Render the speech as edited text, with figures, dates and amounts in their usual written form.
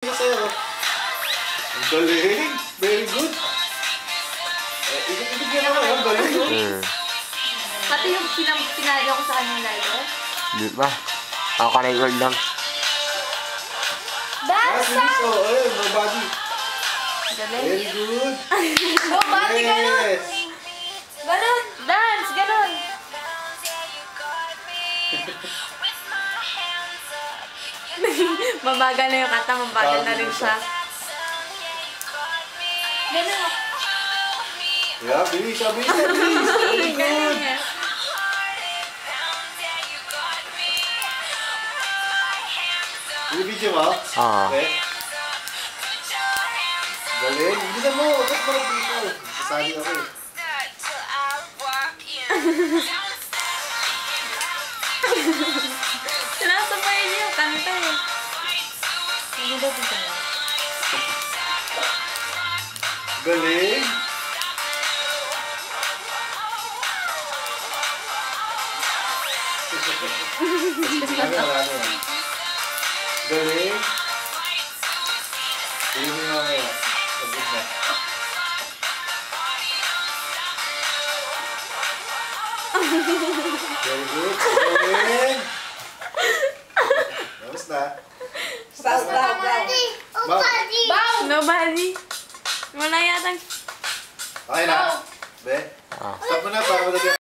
Sa'yo. Ang galing. Very good. Ikot-ikot yan ako. Ang galing. Pati yung pinalyo ko sa kanyang lalo. Di ba? Ako ka-record lang. Dansa! Ayun, nobody. Galing. Very good. Nobody, ganun. Yes. Ganun. Dance, ganun. Mabagal na yung kata, mabagal na rin siya. Ganun. Yeah, bilis, bilis, bilis. Very good. Yung video mo? Okay. Galing. Bilisan mo. Ba't parang dito? Sasali ako eh. Sinasabay niya yung kanta eh. Hindi daw dito na. Galing. Galing. Hindi mo nga ngayon. Sabit na. Very good. Galing. Tapos na. Bow! Nobody. Wala yatang... Okay na. Be? Stop mo na para malagyan.